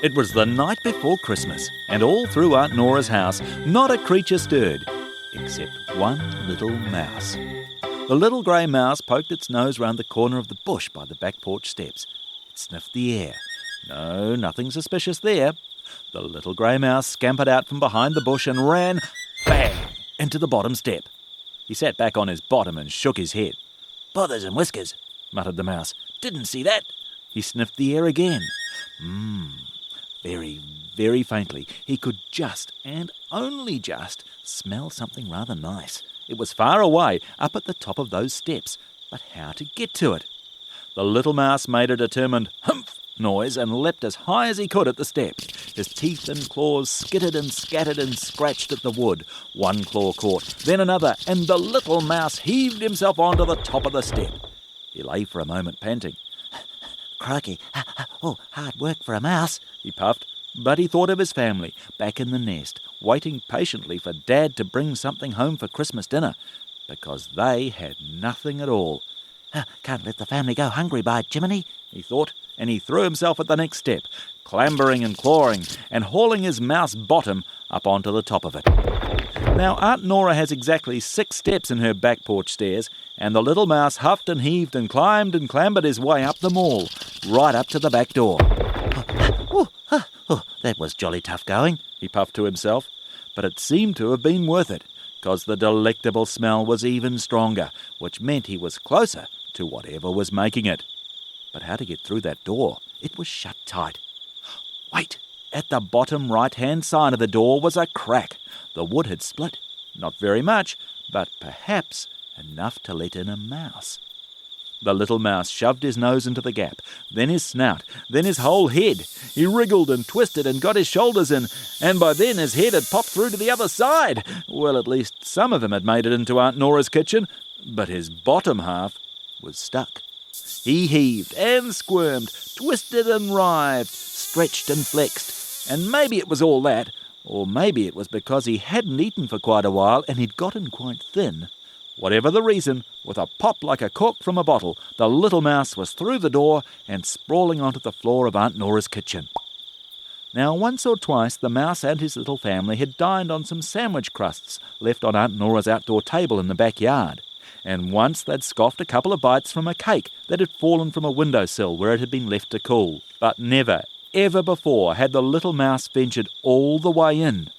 It was the night before Christmas, and all through Aunt Nora's house, not a creature stirred, except one little mouse. The little grey mouse poked its nose round the corner of the bush by the back porch steps. It sniffed the air. No, nothing suspicious there. The little grey mouse scampered out from behind the bush and ran, bang, into the bottom step. He sat back on his bottom and shook his head. "Bothers and whiskers," muttered the mouse. "Didn't see that." He sniffed the air again. Very, very faintly, he could just, and only just, smell something rather nice. It was far away, up at the top of those steps, but how to get to it? The little mouse made a determined humph noise and leapt as high as he could at the steps. His teeth and claws skittered and scattered and scratched at the wood. One claw caught, then another, and the little mouse heaved himself onto the top of the step. He lay for a moment panting. "Crikey, hard work for a mouse," he puffed. But he thought of his family, back in the nest, waiting patiently for Dad to bring something home for Christmas dinner, because they had nothing at all. "Can't let the family go hungry, by Jiminy," he thought, and he threw himself at the next step, clambering and clawing, and hauling his mouse bottom up onto the top of it. Now, Aunt Nora has exactly 6 steps in her back porch stairs, and the little mouse huffed and heaved and climbed and clambered his way up them all, right up to the back door. That was jolly tough going," he puffed to himself, but it seemed to have been worth it, because the delectable smell was even stronger, which meant he was closer to whatever was making it. But how to get through that door? It was shut tight. Wait! At the bottom right-hand side of the door was a crack. The wood had split. Not very much, but perhaps enough to let in a mouse. The little mouse shoved his nose into the gap, then his snout, then his whole head. He wriggled and twisted and got his shoulders in, and by then his head had popped through to the other side. Well, at least some of him had made it into Aunt Nora's kitchen, but his bottom half was stuck. He heaved and squirmed, twisted and writhed, stretched and flexed, and maybe it was all that, or maybe it was because he hadn't eaten for quite a while and he'd gotten quite thin. Whatever the reason, with a pop like a cork from a bottle, the little mouse was through the door and sprawling onto the floor of Aunt Nora's kitchen. Now, once or twice the mouse and his little family had dined on some sandwich crusts left on Aunt Nora's outdoor table in the backyard, and once they'd scoffed a couple of bites from a cake that had fallen from a windowsill where it had been left to cool. But never, ever before had the little mouse ventured all the way in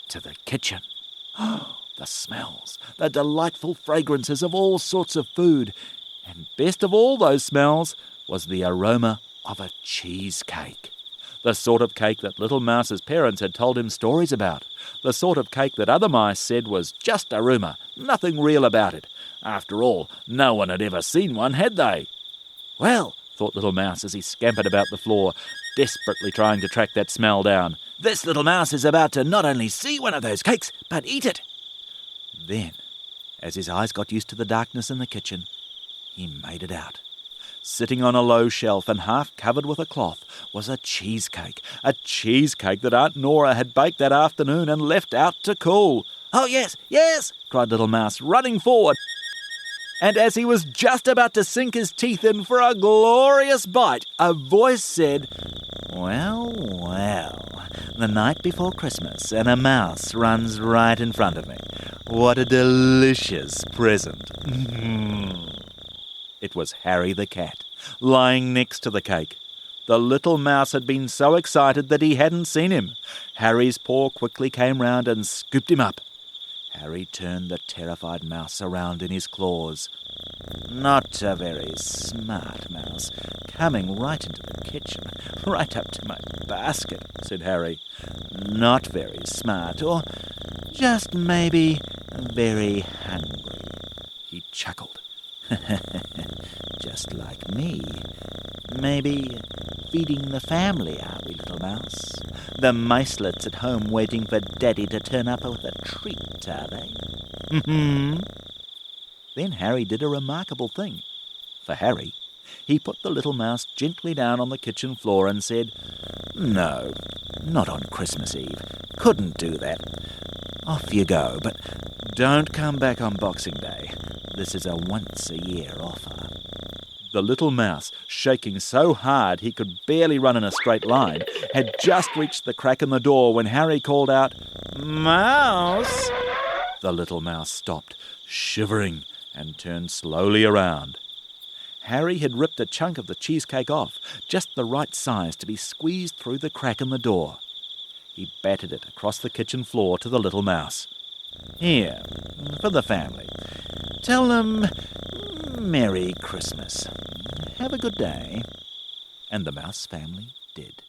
to the kitchen. The smells, the delightful fragrances of all sorts of food, and best of all those smells was the aroma of a cheesecake. The sort of cake that little Mouse's parents had told him stories about. The sort of cake that other mice said was just a rumour, nothing real about it. After all, no one had ever seen one, had they? "Well," thought little Mouse as he scampered about the floor, desperately trying to track that smell down, "this little mouse is about to not only see one of those cakes, but eat it." Then, as his eyes got used to the darkness in the kitchen, he made it out. Sitting on a low shelf and half covered with a cloth was a cheesecake that Aunt Nora had baked that afternoon and left out to cool. "Oh, yes, yes!" cried little Mouse, running forward. And as he was just about to sink his teeth in for a glorious bite, a voice said, "Well, well, the night before Christmas, and a mouse runs right in front of me. What a delicious present." It was Harry the cat, lying next to the cake. The little mouse had been so excited that he hadn't seen him. Harry's paw quickly came round and scooped him up. Harry turned the terrified mouse around in his claws. "Not a very smart mouse, coming right into the kitchen, right up to my basket," said Harry. "Not very smart, or just maybe very hungry." He chuckled. "Just like me. Maybe feeding the family, are we, little mouse? The micelets at home waiting for Daddy to turn up with a treat, are they?" Then Harry did a remarkable thing. For Harry, he put the little mouse gently down on the kitchen floor and said, "No, not on Christmas Eve. Couldn't do that. Off you go, but don't come back on Boxing Day. This is a once-a-year offer." The little mouse, shaking so hard he could barely run in a straight line, had just reached the crack in the door when Harry called out, "Mouse!" The little mouse stopped, shivering, and turned slowly around. Harry had ripped a chunk of the cheesecake off, just the right size to be squeezed through the crack in the door. He batted it across the kitchen floor to the little mouse. "Here, for the family. Tell them Merry Christmas. Have a good day." And the mouse family did.